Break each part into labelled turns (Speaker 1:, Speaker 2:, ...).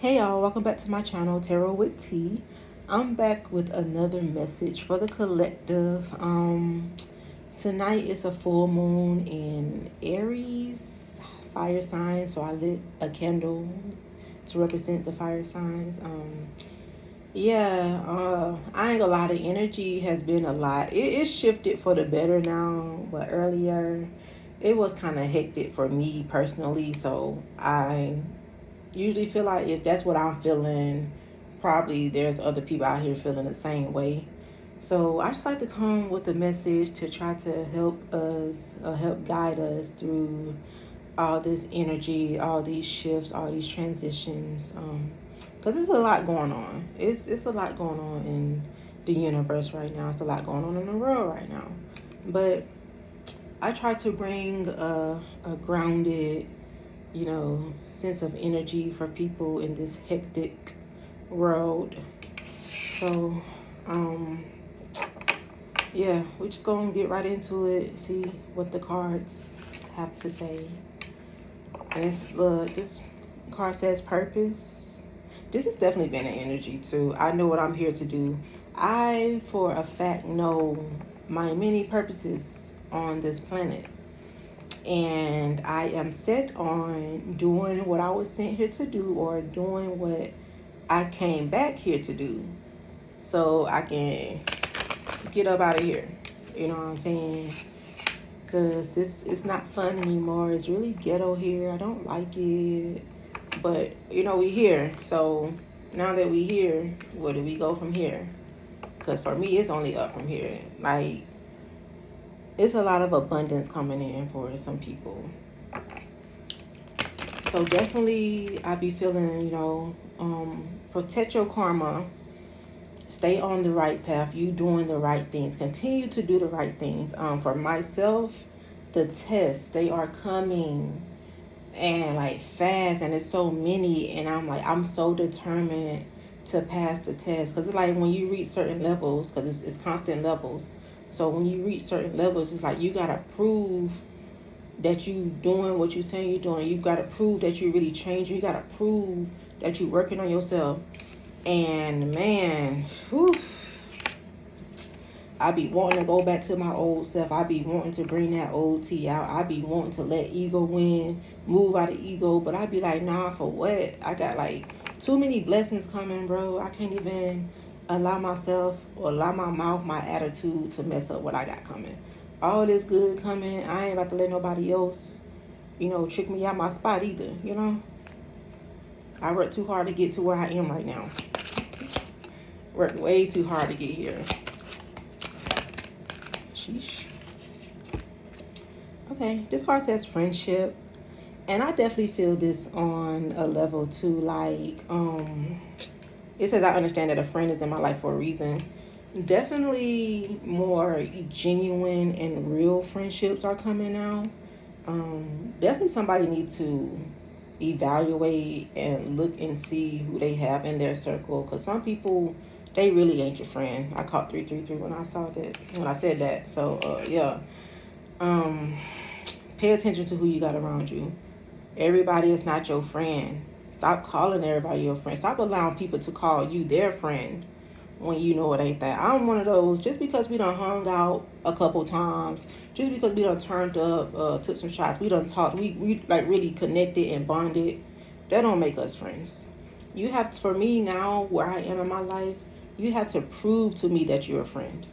Speaker 1: Hey y'all, welcome back to my channel, Tarot with T. I'm back with another message for the collective. Tonight is a full moon in Aries, fire sign, so I lit a candle to represent the fire signs. I ain't gonna lie, the energy has been a lot. It's shifted for the better now, but earlier it was kind of hectic for me personally, so I usually feel like if that's what I'm feeling, probably there's other people out here feeling the same way. So I just like to come with a message to try to help us, help guide us through all this energy, all these shifts, all these transitions. Because there's a lot going on. It's a lot going on in the universe right now. It's a lot going on in the world right now. But I try to bring a grounded, sense of energy for people in this hectic world. So, we're just gonna get right into it, see what the cards have to say. And this card says purpose. This has definitely been an energy too. I know what I'm here to do. I, for a fact, know my many purposes on this planet. And I am set on doing what I was sent here to do, or doing what I came back here to do, so I can get up out of here. You know what I'm saying? Because this is not fun anymore. It's really ghetto here. I don't like it. But, we here. So now that we here, where do we go from here? Because for me, it's only up from here. Like, it's a lot of abundance coming in for some people. So definitely I be feeling, protect your karma. Stay on the right path. You doing the right things. Continue to do the right things. For myself, the tests, they are coming and like fast, and it's so many, and I'm so determined to pass the test. Because it's like when you reach certain levels, because it's constant levels. So when you reach certain levels, it's like you gotta prove that you doing what you saying you're doing. You gotta prove that you really changing. You gotta prove that you working on yourself. And man, whew, I be wanting to go back to my old self. I be wanting to bring that old T out. I be wanting to let ego win, move out of ego. But I be like, nah, for what? I got like too many blessings coming, bro. I can't even allow myself or allow my mouth, my attitude to mess up what I got coming. All this good coming. I ain't about to let nobody else, trick me out my spot either, I worked too hard to get to where I am right now. Worked way too hard to get here. Sheesh. Okay, this card says friendship. And I definitely feel this on a level too. Like, it says I understand that a friend is in my life for a reason. Definitely more genuine and real friendships are coming out. Definitely somebody needs to evaluate and look and see who they have in their circle. Because some people, they really ain't your friend. I caught 333 when I said that. So, pay attention to who you got around you. Everybody is not your friend. Stop calling everybody your friend. Stop allowing people to call you their friend when you know it ain't that. I'm one of those, just because we done hung out a couple times, just because we done turned up, took some shots, we done talked, we like really connected and bonded, that don't make us friends. You have to, for me now, where I am in my life, you have to prove to me that you're a friend.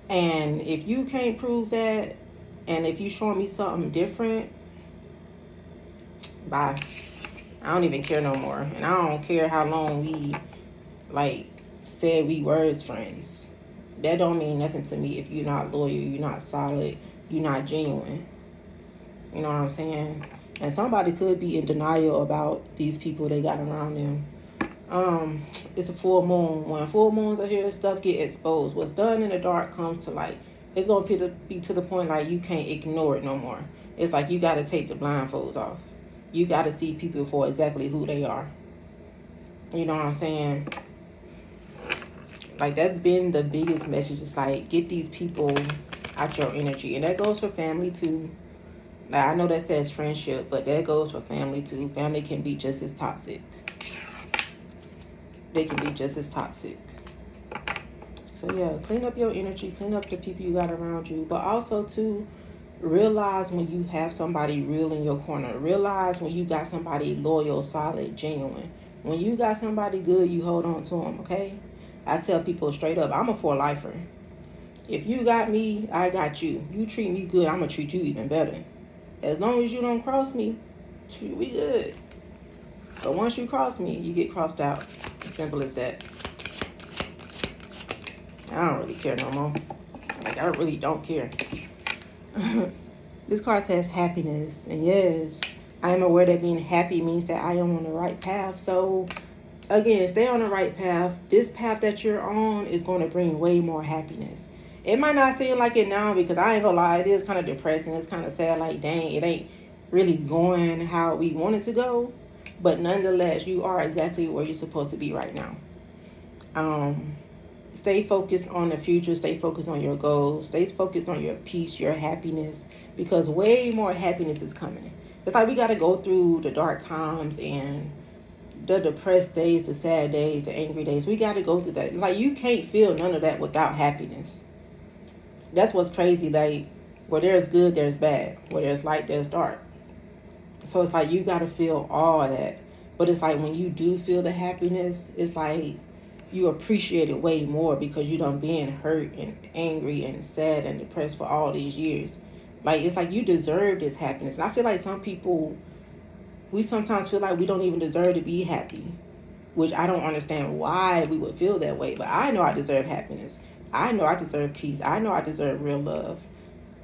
Speaker 1: And if you can't prove that, and if you showing me something different, bye. I don't even care no more. And I don't care how long we said we were as friends. That don't mean nothing to me if you're not loyal, you're not solid, you're not genuine. You know what I'm saying? And somebody could be in denial about these people they got around them. It's a full moon. When full moons are here, stuff get exposed. What's done in the dark comes to light. It's going to be to the point like you can't ignore it no more. It's like you got to take the blindfolds off. You got to see people for exactly who they are. You know what I'm saying? Like, that's been the biggest message. It's like, get these people out your energy. And that goes for family too. Now, I know that says friendship, but that goes for family too. Family can be just as toxic. They can be just as toxic. So yeah, clean up your energy, clean up the people you got around you, but also too, realize when you have somebody real in your corner. Realize when you got somebody loyal, solid, genuine. When you got somebody good, you hold on to them, okay? I tell people straight up, I'm a for-lifer. If you got me, I got you. You treat me good, I'm going to treat you even better. As long as you don't cross me, we good. But once you cross me, you get crossed out. Simple as that. I don't really care no more. Like, I really don't care. This card says happiness. And yes, I am aware that being happy means that I am on the right path. So, again, stay on the right path. This path that you're on is going to bring way more happiness. It might not seem like it now because I ain't gonna lie, it is kind of depressing. It's kind of sad, like, dang, it ain't really going how we want it to go. But nonetheless, you are exactly where you're supposed to be right now. Stay focused on the future. Stay focused on your goals. Stay focused on your peace, your happiness, because way more happiness is coming. It's like we got to go through the dark times and the depressed days, the sad days, the angry days. We got to go through that. It's like you can't feel none of that without happiness. That's what's crazy. Like, where there's good, there's bad. Where there's light, there's dark. So it's like you got to feel all of that. But it's like when you do feel the happiness, it's like you appreciate it way more because you done being hurt and angry and sad and depressed for all these years. Like, it's like you deserve this happiness. And I feel like some people, we sometimes feel like we don't even deserve to be happy, which I don't understand why we would feel that way. But I know I deserve happiness. I know I deserve peace. I know I deserve real love.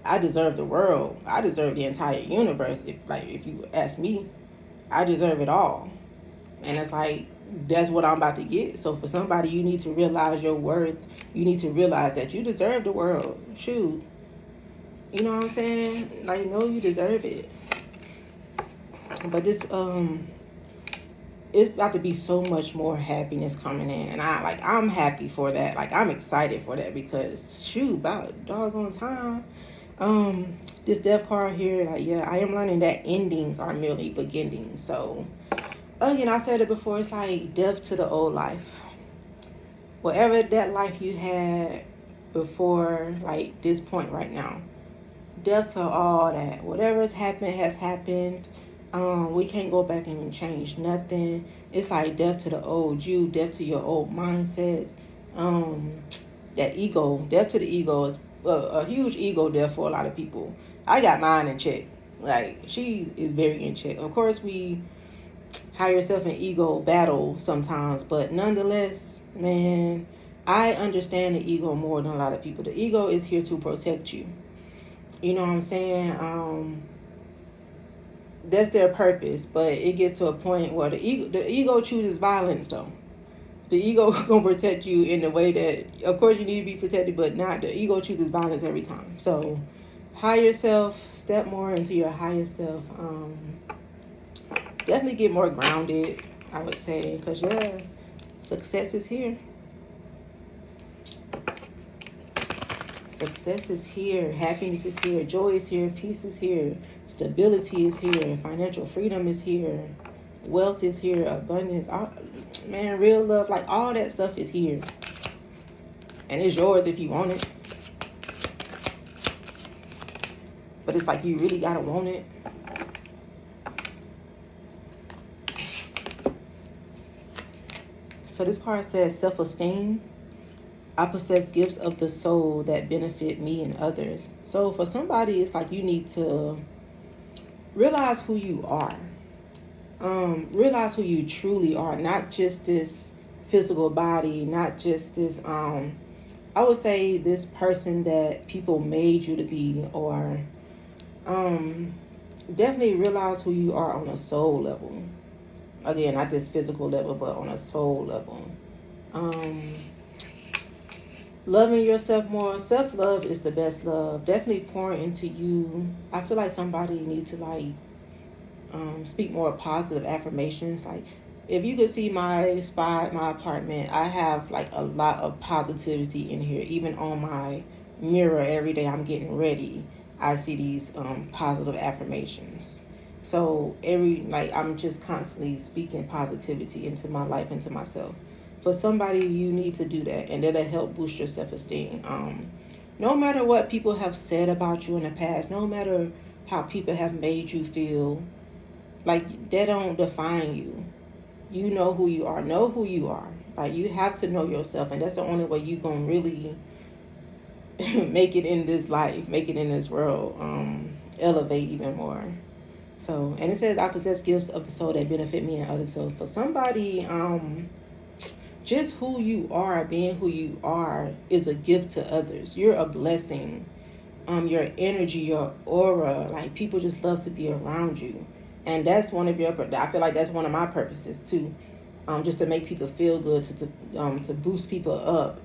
Speaker 1: I deserve the world. I deserve the entire universe. If you ask me, I deserve it all. And it's like, that's what I'm about to get. So for somebody, you need to realize your worth. You need to realize that you deserve the world. Shoot. You know what I'm saying? Like, no, you deserve it. But this, it's about to be so much more happiness coming in. And I'm happy for that. Like, I'm excited for that because, shoot, about doggone time. This death card here, like, yeah, I am learning that endings are merely beginnings. So, again, I said it before, it's like death to the old life. Whatever that life you had before, like, this point right now. Death to all that. Whatever has happened has happened. We can't go back and change nothing. It's like death to the old you, death to your old mindsets. That ego, death to the ego is a huge ego death for a lot of people. I got mine in check. Like, she is very in check. Of course, we higher self and ego battle sometimes, but nonetheless, man, I understand the ego more than a lot of people. The ego is here to protect you. You know what I'm saying? That's their purpose, but it gets to a point where the ego chooses violence, though. The ego gonna protect you in the way that, of course, you need to be protected, but not, the ego chooses violence every time. So, higher self, step more into your higher self. Definitely get more grounded, I would say, because, yeah, success is here. Success is here. Happiness is here. Joy is here. Peace is here. Stability is here. Financial freedom is here. Wealth is here. Abundance. Man, real love. Like, all that stuff is here. And it's yours if you want it. But it's like you really got to want it. So this card says self-esteem. I possess gifts of the soul that benefit me and others. So for somebody, it's like you need to realize who you are. Realize who you truly are. Not just this physical body. Not just this, I would say this person that people made you to be. Or definitely realize who you are on a soul level. Again, not this physical level, but on a soul level. Loving yourself more. Self-love is the best love. Definitely pour into you. I feel like somebody needs to, like, speak more positive affirmations. Like, if you could see my spot, my apartment, I have, like, a lot of positivity in here. Even on my mirror every day I'm getting ready, I see these positive affirmations. So I'm just constantly speaking positivity into my life, into myself. For somebody, you need to do that, and that'll help boost your self-esteem. No matter what people have said about you in the past, no matter how people have made you feel, like, they don't define you. You know who you are. Know who you are. Like, you have to know yourself, and that's the only way you're gonna really make it in this life, make it in this world, elevate even more. So, and it says, I possess gifts of the soul that benefit me and others. So for somebody, just who you are, being who you are, is a gift to others. You're a blessing. Your energy, your aura, like, people just love to be around you. And that's one of your, I feel like that's one of my purposes too. Just to make people feel good, to boost people up.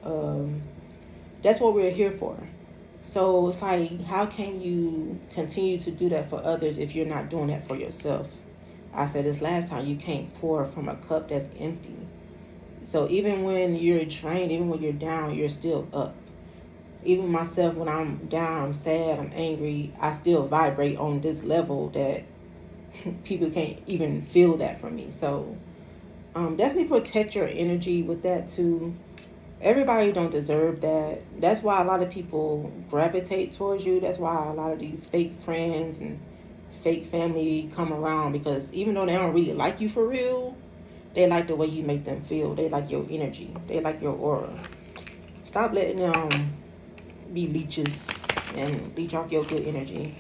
Speaker 1: That's what we're here for. So it's like, how can you continue to do that for others if you're not doing that for yourself? I said this last time, you can't pour from a cup that's empty. So even when you're drained, even when you're down, you're still up. Even myself, when I'm down, I'm sad, I'm angry, I still vibrate on this level that people can't even feel that from me. So definitely protect your energy with that too. Everybody don't deserve that. That's why a lot of people gravitate towards you. That's why a lot of these fake friends and fake family come around, because even though they don't really like you for real, they like the way you make them feel. They like your energy. They like your aura. Stop letting them be leeches and leech off your good energy.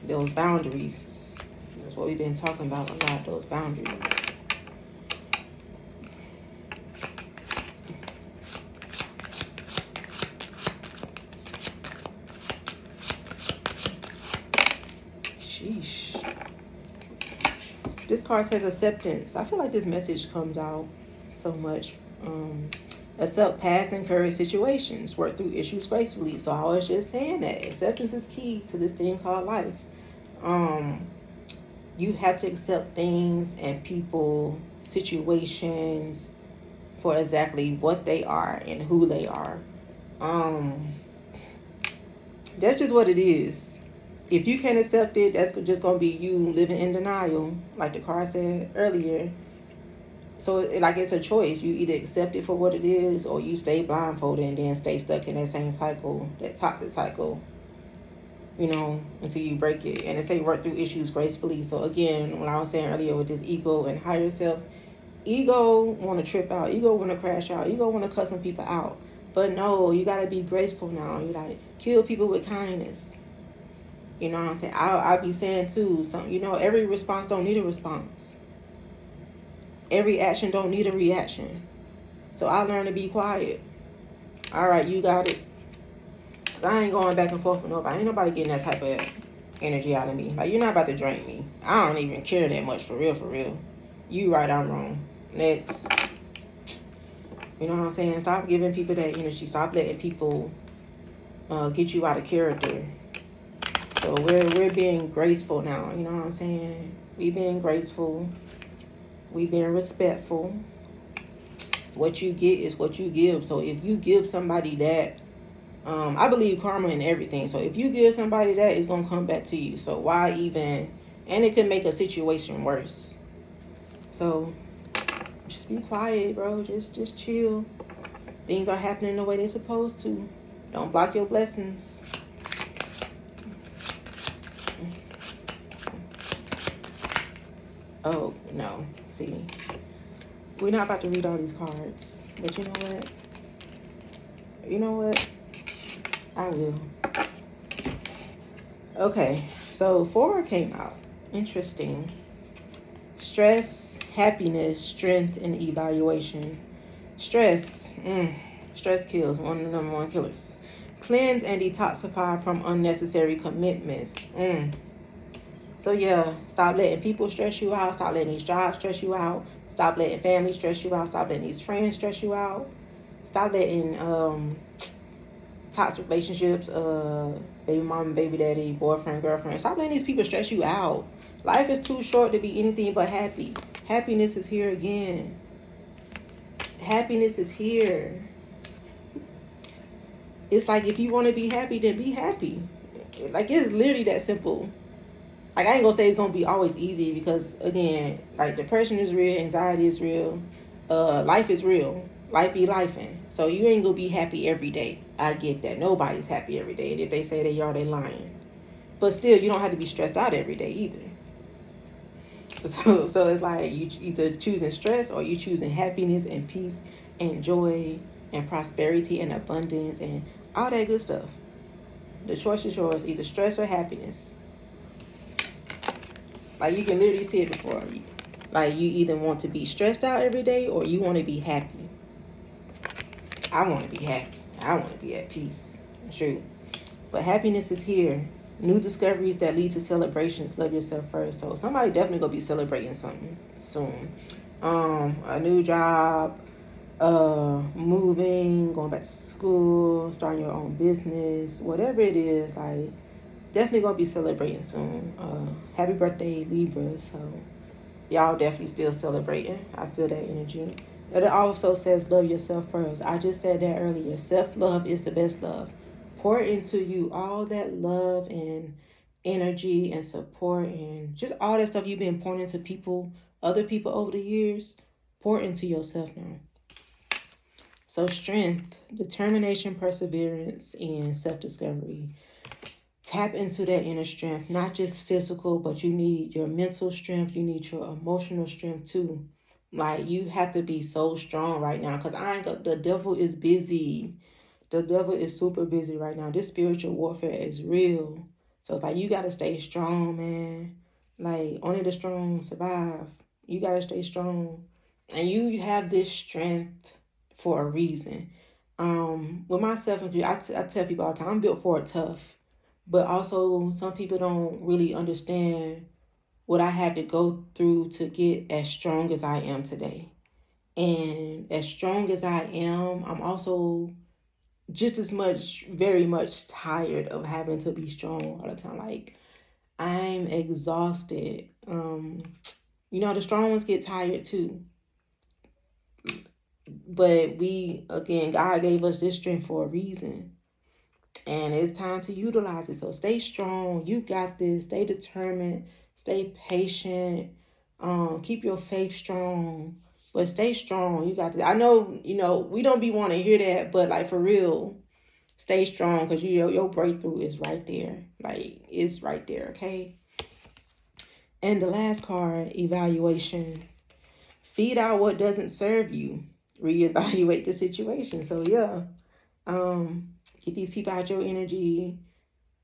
Speaker 1: Those boundaries. That's what we've been talking about a lot, those boundaries. Sheesh. This card says acceptance. I feel like this message comes out so much. Accept past and current situations. Work through issues gracefully. So I was just saying that acceptance is key to this thing called life. You have to accept things and people, situations for exactly what they are and who they are. That's just what it is. If you can't accept it, that's just going to be you living in denial, like the card said earlier. So, it's a choice. You either accept it for what it is, or you stay blindfolded and then stay stuck in that same cycle, that toxic cycle, until you break it. And it say work through issues gracefully. So, again, when I was saying earlier with this ego and higher self, ego want to trip out. Ego want to crash out. Ego want to cuss some people out. But no, you got to be graceful now. You got to kill people with kindness. You know what I'm saying? I'll be saying too, every response don't need a response. Every action don't need a reaction. So I learned to be quiet. All right, you got it. 'Cause I ain't going back and forth with nobody. Ain't nobody getting that type of energy out of me. Like, you're not about to drain me. I don't even care that much, for real, for real. You right, I'm wrong. Next. You know what I'm saying? Stop giving people that energy. Stop letting people get you out of character. So we're being graceful now. You know what I'm saying? We being graceful. We being respectful. What you get is what you give. So if you give somebody that, I believe karma in everything. So if you give somebody that, it's going to come back to you. So why even, and it can make a situation worse. So just be quiet, bro. Just chill. Things are happening the way they're supposed to. Don't block your blessings. Oh, no. See, we're not about to read all these cards. But you know what? You know what? I will. Okay, so 4 came out. Interesting. Stress, happiness, strength, and evaluation. Stress. Stress kills. One of the number one killers. Cleanse and detoxify from unnecessary commitments. So yeah, stop letting people stress you out. Stop letting these jobs stress you out. Stop letting family stress you out. Stop letting these friends stress you out. Stop letting toxic relationships, baby mama, baby daddy, boyfriend, girlfriend. Stop letting these people stress you out. Life is too short to be anything but happy. Happiness is here again. Happiness is here. It's like, if you want to be happy, then be happy. Like, it's literally that simple. Like, I ain't gonna say it's gonna be always easy, because again, like, depression is real, anxiety is real, life is real, life be lifing. So you ain't gonna be happy every day. I get that. Nobody's happy every day, and if they say they are, they lying. But still, you don't have to be stressed out every day either. So it's like, you either choosing stress, or you choosing happiness and peace and joy and prosperity and abundance and all that good stuff. The choice is yours, either stress or happiness. Like, you can literally see it before you. Like, you either want to be stressed out every day, or you want to be happy. I want to be happy. I want to be at peace. True. But happiness is here. New discoveries that lead to celebrations. Love yourself first. So somebody definitely gonna be celebrating something soon. A new job, moving, going back to school, starting your own business, whatever it is, like, definitely gonna be celebrating soon. Happy birthday, Libra. So y'all definitely still celebrating. I feel that energy. But it also says love yourself first. I just said that earlier. Self-love is the best love. Pour into you all that love and energy and support and just all that stuff you've been pouring into people, other people over the years. Pour into yourself now. So strength, determination, perseverance, and self-discovery. Tap into that inner strength, not just physical, but you need your mental strength. You need your emotional strength too. Like, you have to be so strong right now, because the devil is busy. The devil is super busy right now. This spiritual warfare is real. So it's like, you got to stay strong, man. Like, only the strong survive. You got to stay strong. And you have this strength for a reason. With myself, I tell people all the time, I'm built for it tough. But also, some people don't really understand what I had to go through to get as strong as I am today. And as strong as I am, I'm also just as much, very much tired of having to be strong all the time. Like, I'm exhausted. The strong ones get tired too. But God gave us this strength for a reason. And it's time to utilize it. So stay strong. You got this. Stay determined. Stay patient. Keep your faith strong. But stay strong. You got this. I know, we don't be wanting to hear that, but like, for real, stay strong, because your breakthrough is right there. Like, it's right there, okay? And the last card, evaluation. Feed out what doesn't serve you. Reevaluate the situation. So yeah. Get these people out your energy.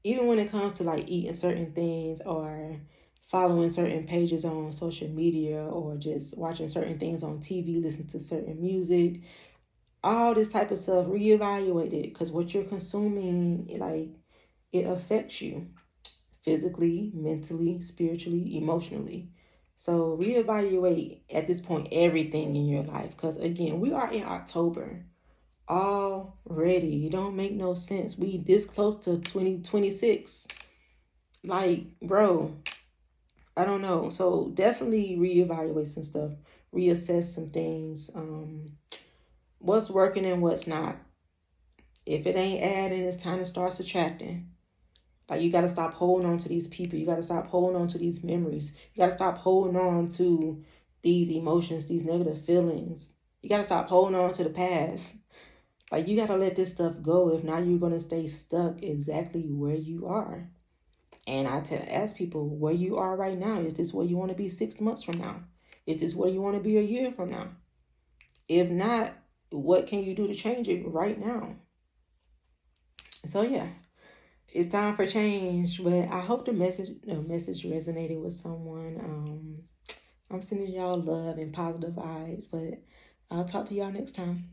Speaker 1: Even when it comes to like eating certain things, or following certain pages on social media, or just watching certain things on TV, listening to certain music, all this type of stuff, reevaluate it, because what you're consuming, like, it affects you physically, mentally, spiritually, emotionally. So reevaluate at this point everything in your life, because again, we are in October already. It don't make no sense. We this close to 2026. Like, bro, I don't know. So definitely reevaluate some stuff, reassess some things. What's working and what's not. If it ain't adding, it's time to start subtracting. Like, you got to stop holding on to these people. You got to stop holding on to these memories. You got to stop holding on to these emotions, these negative feelings. You got to stop holding on to the past. Like, you got to let this stuff go. If not, you're going to stay stuck exactly where you are. And I ask people, where you are right now, is this where you want to be 6 months from now? Is this where you want to be a year from now? If not, what can you do to change it right now? So yeah, it's time for change. But I hope the message resonated with someone. I'm sending y'all love and positive vibes, but I'll talk to y'all next time.